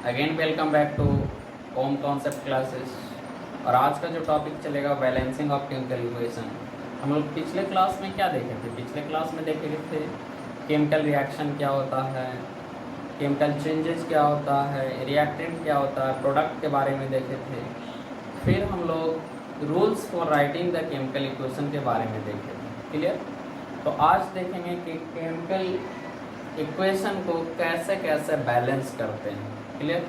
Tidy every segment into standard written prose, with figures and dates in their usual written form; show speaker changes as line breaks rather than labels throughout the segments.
Again welcome back to home concept classes. और आज का जो टॉपिक चलेगा बैलेंसिंग ऑफ केमिकल इक्वेशन। हम लोग पिछले क्लास में क्या देखे थे? पिछले क्लास में देखे थे केमिकल रिएक्शन क्या होता है, केमिकल चेंजेस क्या होता है, रिएक्टेंट क्या होता है, प्रोडक्ट के बारे में देखे थे। फिर हम लोग rules for writing the chemical equation के बारे में देखे थे। क्लियर? तो आज देखेंगे कि केमिकल इक्वेशन को कैसे कैसे बैलेंस करते हैं। क्लियर?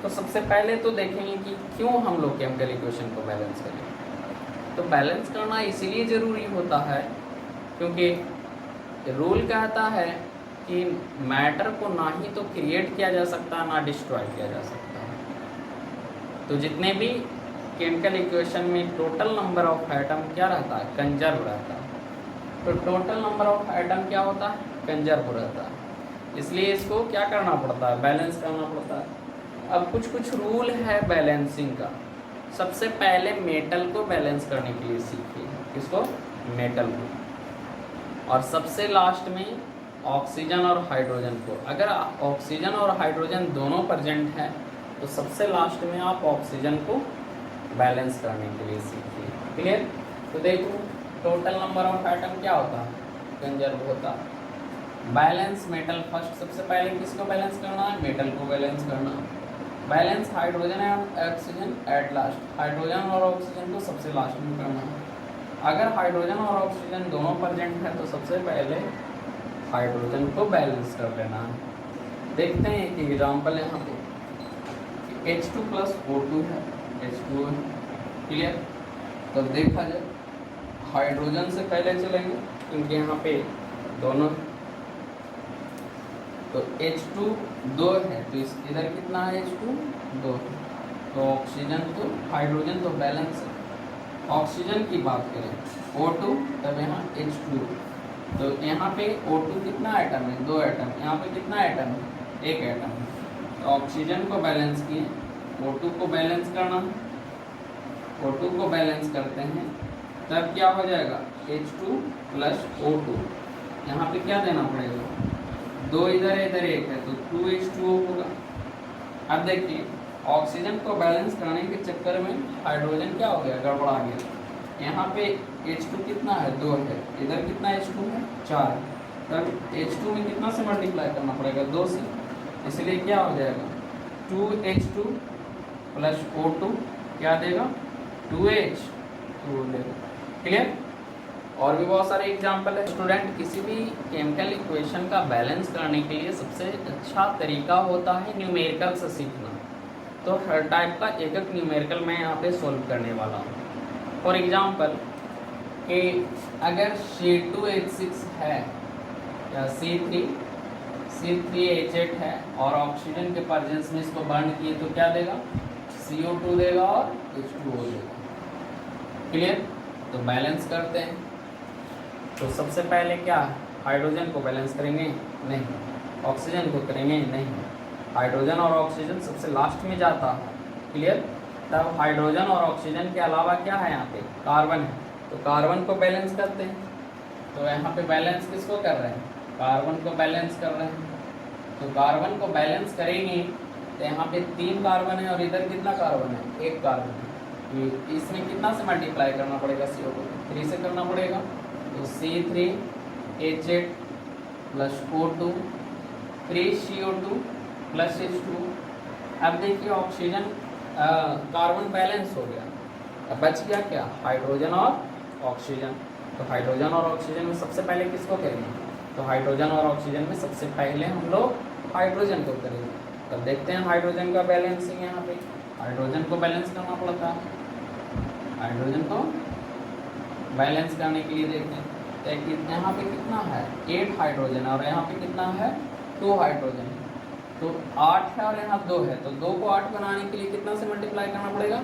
तो सबसे पहले तो देखेंगे कि क्यों हम लोग केमिकल इक्वेशन को बैलेंस करें। तो बैलेंस करना इसीलिए ज़रूरी होता है क्योंकि रूल कहता है कि मैटर को ना ही तो क्रिएट किया जा सकता है ना डिस्ट्रॉय किया जा सकता है। तो जितने भी केमिकल इक्वेशन में टोटल नंबर ऑफ एटम क्या रहता है? कंजर्व रहता है। तो टोटल नंबर ऑफ एटम क्या होता है? कंजर्व रहता है। इसलिए इसको क्या करना पड़ता है? बैलेंस करना पड़ता है। अब कुछ रूल है बैलेंसिंग का। सबसे पहले मेटल को बैलेंस करने के लिए सीखिए। किसको? मेटल को। और सबसे लास्ट में ऑक्सीजन और हाइड्रोजन को। अगर ऑक्सीजन और हाइड्रोजन दोनों प्रेजेंट है तो सबसे लास्ट में आप ऑक्सीजन को बैलेंस करने के लिए सीखिए। क्लियर? तो देखो टोटल नंबर ऑफ एटम क्या होता है? कंजर्व होता है। Balance metal first. सबसे पहले किसको बैलेंस करना है? मेटल को बैलेंस करना। Balance hydrogen and oxygen at last. Hydrogen और ऑक्सीजन को सबसे लास्ट में करना है। अगर हाइड्रोजन और ऑक्सीजन दोनों प्रेजेंट है तो सबसे पहले हाइड्रोजन को बैलेंस कर लेना है। देखते हैं एक एग्जाम्पल यहाँ पे। H2 प्लस O2 है, H2 है। क्लियर? तो देखा जाए हाइड्रोजन से पहले चलेंगे क्योंकि यहाँ पे दोनों। तो H2 2 है तो इधर कितना है? H2 2। तो ऑक्सीजन तो हाइड्रोजन तो बैलेंस है। ऑक्सीजन की बात करें O2 तब यहाँ H2। तो यहाँ पे O2 कितना एटम है? 2 एटम। यहाँ पे कितना एटम है? 1 एटम। तो ऑक्सीजन को बैलेंस किए, O2 को बैलेंस करना। O2 को बैलेंस करते हैं तब क्या हो जाएगा? H2 plus O2। यहाँ पे क्या देना पड़ेगा? 2 इधर इधर 1 है तो 2H2O होगा। अब देखिए ऑक्सीजन को बैलेंस करने के चक्कर में हाइड्रोजन क्या हो गया? गड़बड़ा गया। यहाँ पे H2 कितना है? 2 है। इधर कितना H2 है? 4। तब H2 में कितना से मल्टीप्लाई करना पड़ेगा? 2 से। इसलिए क्या हो जाएगा? 2H2 प्लस O2 क्या देगा? 2H2 देगा। क्लियर? और भी बहुत सारे एग्जाम्पल है। स्टूडेंट किसी भी केमिकल इक्वेशन का बैलेंस करने के लिए सबसे अच्छा तरीका होता है न्यूमेरिकल से सीखना। तो हर टाइप का एक एक न्यूमेरिकल मैं यहाँ पे सोल्व करने वाला हूँ। फॉर एग्जाम्पल कि अगर C2H6 है या C3H8 है और ऑक्सीजन के प्रेजेंस में इसको बर्न किए तो क्या देगा? CO2 देगा और H2O देगा। क्लियर? तो बैलेंस करते हैं। तो सबसे पहले क्या? हाइड्रोजन को बैलेंस करेंगे? नहीं। ऑक्सीजन को करेंगे? नहीं। हाइड्रोजन और ऑक्सीजन सबसे लास्ट में जाता है। क्लियर? तब हाइड्रोजन और ऑक्सीजन के अलावा क्या है? यहाँ पे कार्बन है तो कार्बन को बैलेंस करते हैं। तो यहाँ पे बैलेंस किसको कर रहे हैं? कार्बन को बैलेंस कर रहे हैं। तो कार्बन को बैलेंस करेंगे तो यहाँ पे 3 कार्बन है और इधर कितना कार्बन है? 1 कार्बन है। इसमें कितना से मल्टीप्लाई करना पड़ेगा? CO2 3 से करना पड़ेगा। तो C3H8 plus O2 3CO2 plus H2। अब देखिए ऑक्सीजन कार्बन बैलेंस हो गया। अब बच गया क्या? हाइड्रोजन और ऑक्सीजन। तो हाइड्रोजन और ऑक्सीजन में सबसे पहले किसको करेंगे? तो हाइड्रोजन और ऑक्सीजन में सबसे पहले हम लोग हाइड्रोजन को करेंगे। तब देखते हैं हाइड्रोजन का बैलेंसिंग। यहाँ पे हाइड्रोजन को बैलेंस करना पड़ता है। हाइड्रोजन को बैलेंस करने के लिए देखते हैं तो यहाँ पे कितना है? 8 हाइड्रोजन और यहाँ पे कितना है? 2 हाइड्रोजन। तो 8 है और यहाँ 2 है तो 2 को 8 बनाने के लिए कितना से मल्टीप्लाई करना पड़ेगा?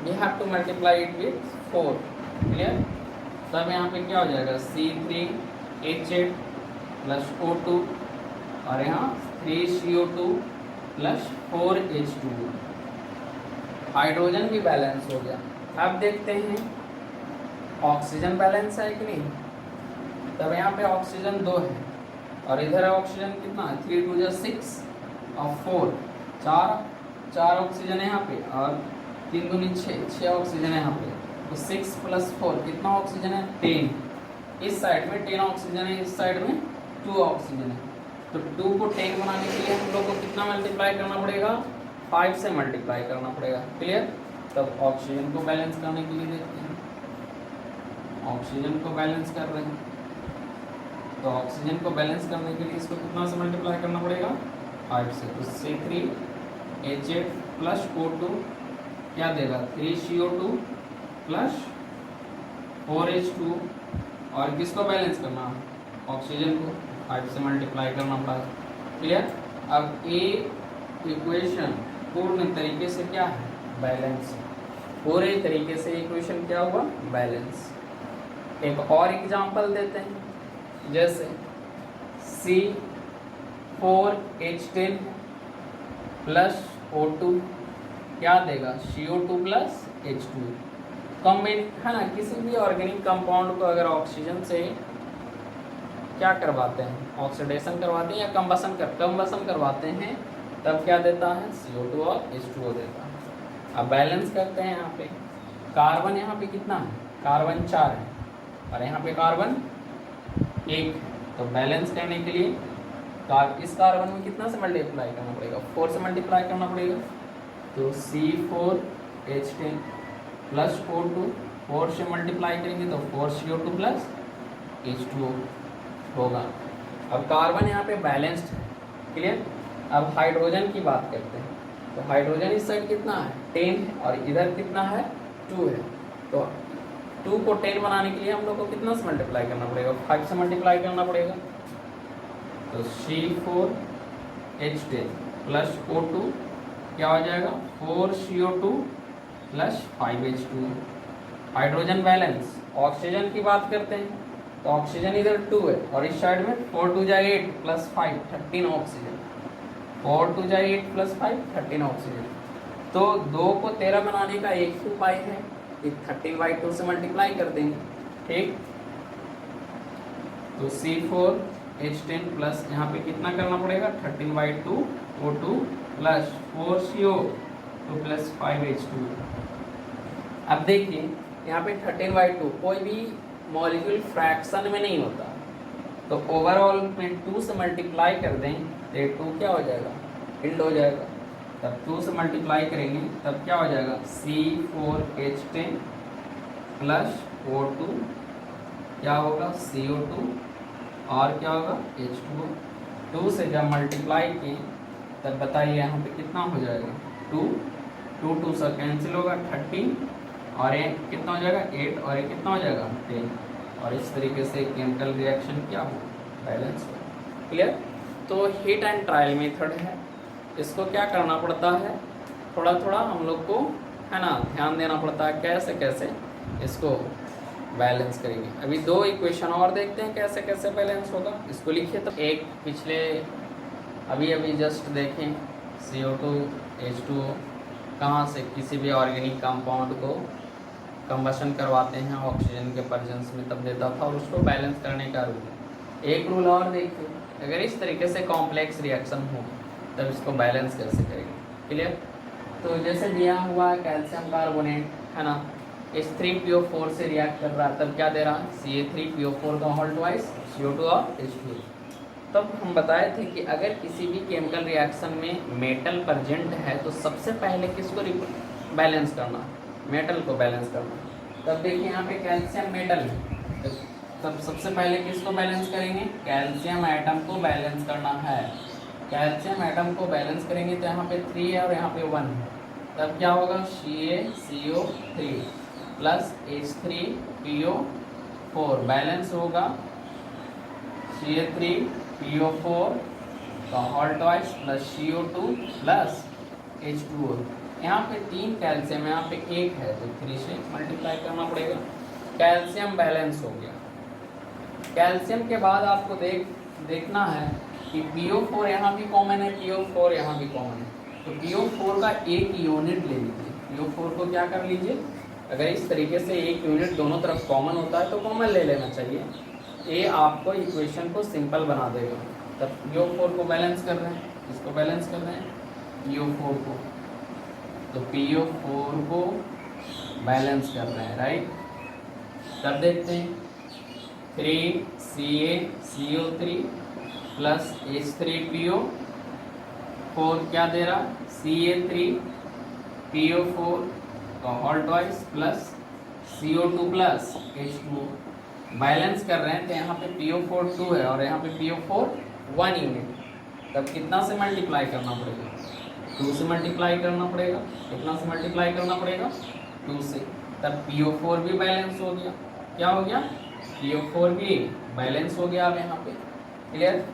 We have to multiply it with 4। Clear? तब यहाँ पे क्या हो जाएगा? C3H8 प्लस O2 और यहाँ 3CO2 प्लस 4H2। हाइड्रोजन भी बैलेंस हो गया। अब देखते हैं ऑक्सीजन बैलेंस है कि नहीं। तब यहाँ पे ऑक्सीजन 2 है और इधर ऑक्सीजन कितना है? 3 2 6 और 4 चार ऑक्सीजन है यहाँ पे और 3 दूनी 6 ऑक्सीजन है यहाँ पे। तो 6 + 4 कितना ऑक्सीजन है? 10। इस साइड में 10 ऑक्सीजन है, इस साइड में 2 ऑक्सीजन है। तो 2 को 10 बनाने के लिए हम लोग को कितना मल्टीप्लाई करना पड़ेगा? 5 से मल्टीप्लाई करना पड़ेगा। क्लियर? तब ऑक्सीजन को बैलेंस करने के लिए देखते हैं, ऑक्सीजन को बैलेंस कर रहे हैं। तो ऑक्सीजन को बैलेंस करने के लिए इसको कितना से मल्टीप्लाई करना पड़ेगा? 5 से। तो C3H8 + O2 क्या देगा? 3CO2 + 4H2। और किसको बैलेंस करना? ऑक्सीजन को 5 से मल्टीप्लाई करना पड़ा। क्लियर? अब ये इक्वेशन पूर्ण तरीके से क्या है? बैलेंस। पूरे तरीके से इक्वेशन क्या हुआ? बैलेंस। एक और एग्जांपल देते हैं, जैसे C4H10 + O2 क्या देगा? CO2 + H2। कॉम्बिन है ना, किसी भी ऑर्गेनिक कंपाउंड को अगर ऑक्सीजन से क्या करवाते हैं? ऑक्सीडेशन करवाते हैं या कंबसन करवाते हैं, तब क्या देता है? CO2 और H2O देता है। अब बैलेंस करते हैं। यहाँ पे कार्बन यहाँ पे कितना है? कार्बन 4 है और यहाँ पे कार्बन 1। तो बैलेंस करने के लिए इस कार्बन में कितना से मल्टीप्लाई करना पड़ेगा? 4 से मल्टीप्लाई करना पड़ेगा। तो C4H10 + O2 4 से मल्टीप्लाई करेंगे तो 4CO2 + H2O होगा। अब कार्बन यहाँ पे बैलेंस्ड है। क्लियर? अब हाइड्रोजन की बात करते हैं। तो हाइड्रोजन इस साइड कितना है? 10 है और इधर कितना है? 2 है। तो 2 को 10 बनाने के लिए हम लोग को कितना से मल्टीप्लाई करना पड़ेगा? 5 से मल्टीप्लाई करना पड़ेगा। तो C4H10 + O2 क्या हो जाएगा? 4CO2 + 5H2। Hydrogen balance. Oxygen की बात करते हैं तो ऑक्सीजन इधर 2 है और इस साइड में 4 2 = 8 + 5 13 ऑक्सीजन। 4 2 = 8 + 5 13 ऑक्सीजन। तो 2 को 13 बनाने का एक ही उपाय है, 13/2 से मल्टीप्लाई कर देंगे। ठीक? तो C4H10 प्लस यहाँ पे कितना करना पड़ेगा? 13/2 O2 + 4CO2 + 5H2। अब देखिए यहाँ पे 13/2 कोई भी मॉलिक्यूल फ्रैक्शन में नहीं होता, तो ओवरऑल में 2 से मल्टीप्लाई कर दें तो 2 क्या हो जाएगा? एंड हो जाएगा। तब 2 से मल्टीप्लाई करेंगे तब क्या हो जाएगा? C4H10 + O2 क्या होगा? CO2 और क्या होगा? H2O। 2 से जब मल्टीप्लाई किए तब बताइए यहाँ पे कितना हो जाएगा? 2 2 से कैंसिल होगा 13 और ये कितना हो जाएगा? 8 और ये कितना हो जाएगा? 10। और इस तरीके से केमिकल रिएक्शन क्या हो? बैलेंस हो। क्लियर? तो हीट एंड ट्रायल मेथड है, इसको क्या करना पड़ता है? थोड़ा थोड़ा हम लोग को है ना ध्यान देना पड़ता है कैसे कैसे इसको बैलेंस करेंगे। अभी 2 इक्वेशन और देखते हैं कैसे कैसे बैलेंस होगा। इसको लिखिए। तो एक पिछले अभी जस्ट देखें, CO2 H2O कहाँ से किसी भी ऑर्गेनिक कंपाउंड को कंबशन करवाते हैं ऑक्सीजन के प्रेजेंस में तब देता था, और उसको बैलेंस करने का रूल। एक रूल और देखिए, अगर इस तरीके से कॉम्प्लेक्स रिएक्शन हो तब इसको बैलेंस कैसे करेंगे। क्लियर? तो जैसे दिया हुआ है कैल्शियम कार्बोनेट है ना, H3PO4 से रिएक्ट कर रहा है, तब क्या दे रहा है? Ca3PO4 का होल ट्वाइस CO2 और H2। तब हम बताए थे कि अगर किसी भी केमिकल रिएक्शन में मेटल प्रेजेंट है तो सबसे पहले किसको बैलेंस करना? मेटल को बैलेंस करना। तब देखिए यहाँ पे कैल्शियम मेटल है, तब सबसे पहले किसको बैलेंस करेंगे? कैल्शियम एटम को बैलेंस करना है। कैल्शियम एटम को बैलेंस करेंगे तो यहाँ पे 3 है और यहाँ पे 1 है, तब क्या होगा? CaCO3 + H3PO4 बैलेंस होगा Ca3PO4 का होल ट्वाइस + CO2 + H2O। यहाँ पे 3 कैल्शियम है, यहाँ पे 1 है, तो 3 से मल्टीप्लाई करना पड़ेगा। कैल्शियम बैलेंस हो गया। कैल्शियम के बाद आपको देखना है कि PO4 यहाँ भी कॉमन है, PO4 यहाँ भी कॉमन है, तो PO4 का एक यूनिट ले लीजिए। PO4 को क्या कर लीजिए? अगर इस तरीके से एक यूनिट दोनों तरफ कॉमन होता है तो कॉमन ले लेना चाहिए। ये आपको इक्वेशन को सिंपल बना देगा। तब PO4 को बैलेंस कर रहे हैं, इसको बैलेंस कर रहे हैं, PO4 को, तो PO4 को बैलेंस कर रहे हैं, राइट। तब देखते हैं 3CaCO3 प्लस H3PO4 क्या दे रहा, Ca3PO4 का whole twice plus CO2 plus H2O। Balance कर रहे हैं तो यहाँ पे PO4 2 है और यहाँ पे PO4 1 यूनिट। तब कितना से मल्टीप्लाई करना पड़ेगा, 2 से मल्टीप्लाई करना पड़ेगा। कितना से मल्टीप्लाई करना पड़ेगा, 2 से। तब PO4 भी बैलेंस हो गया। क्या हो गया, PO4 भी बैलेंस हो गया। अब यहाँ पे क्लियर।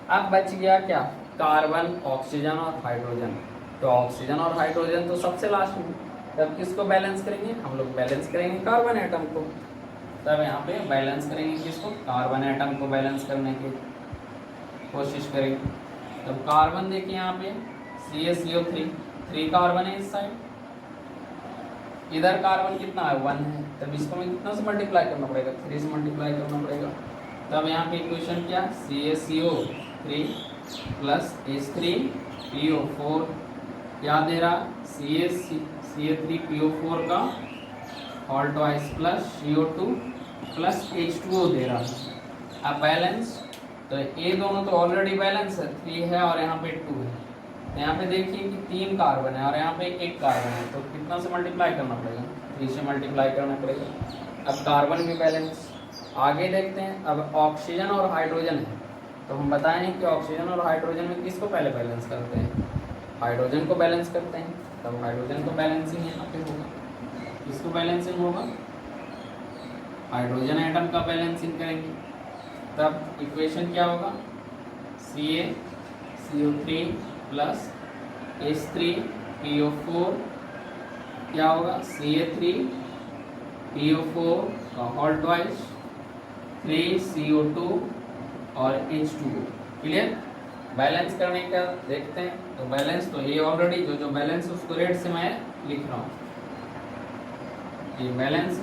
अब बच गया क्या, कार्बन, ऑक्सीजन और हाइड्रोजन। तो ऑक्सीजन और हाइड्रोजन तो सबसे लास्ट में। तब किसको बैलेंस करेंगे, हम लोग बैलेंस करेंगे कार्बन एटम को। तब यहाँ पे बैलेंस करेंगे किसको, कार्बन एटम को बैलेंस करने की कोशिश करेंगे। तब कार्बन देखिए यहाँ पे CaCO3, 3 कार्बन है इस साइड, इधर कार्बन कितना है, 1 है। तब इसको मैं कितना से मल्टीप्लाई करना पड़ेगा, 3 से मल्टीप्लाई करना पड़ेगा। तब यहाँ पे इक्वेशन क्या, CaCO3 प्लस H3PO4 क्या दे रहा, Ca3PO4 का whole twice plus CO2 plus H2O दे रहा है। अब बैलेंस, तो ये दोनों तो ऑलरेडी बैलेंस है, 3 है और यहाँ पे 2 है। तो यहाँ पे देखिए कि 3 कार्बन है और यहाँ पे 1 कार्बन है, तो कितना से मल्टीप्लाई करना पड़ेगा, 3 से मल्टीप्लाई करना पड़ेगा। अब कार्बन भी बैलेंस। आगे देखते हैं, अब ऑक्सीजन और हाइड्रोजन है, तो हम बताएं कि ऑक्सीजन और हाइड्रोजन में किसको पहले बैलेंस करते हैं, हाइड्रोजन को बैलेंस करते हैं। तब हाइड्रोजन को बैलेंसिंग यहाँ पे होगा, किसको बैलेंसिंग होगा, हाइड्रोजन एटम का बैलेंसिंग करेंगे। तब इक्वेशन क्या होगा, CaCO3 प्लस H3PO4 क्या होगा, Ca3PO4 का होल ट्वाइस 3CO2 और H2O। क्लियर। बैलेंस करने का देखते हैं, तो बैलेंस तो ये ऑलरेडी जो बैलेंस उसको रेड से मैं लिख रहा हूँ, ये बैलेंस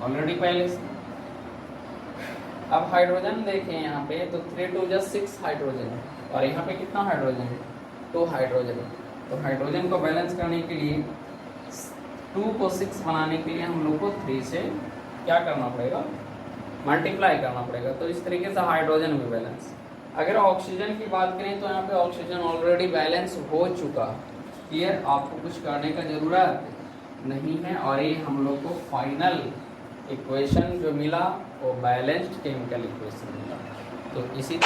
ऑलरेडी पहले से। अब हाइड्रोजन देखें यहाँ पे, तो 3 2 6 हाइड्रोजन है और यहाँ पे कितना हाइड्रोजन है, 2 हाइड्रोजन है। तो हाइड्रोजन को बैलेंस करने के लिए 2 को 6 बनाने के लिए हम लोग को 3 से क्या करना पड़ेगा, मल्टीप्लाई करना पड़ेगा। तो इस तरीके से हाइड्रोजन भी बैलेंस। अगर ऑक्सीजन की बात करें तो यहाँ पे ऑक्सीजन ऑलरेडी बैलेंस हो चुका। क्लियर, आपको कुछ करने का ज़रूरत नहीं है। और ये हम लोग को फाइनल इक्वेशन जो मिला वो बैलेंस्ड केमिकल इक्वेशन मिला। तो इसी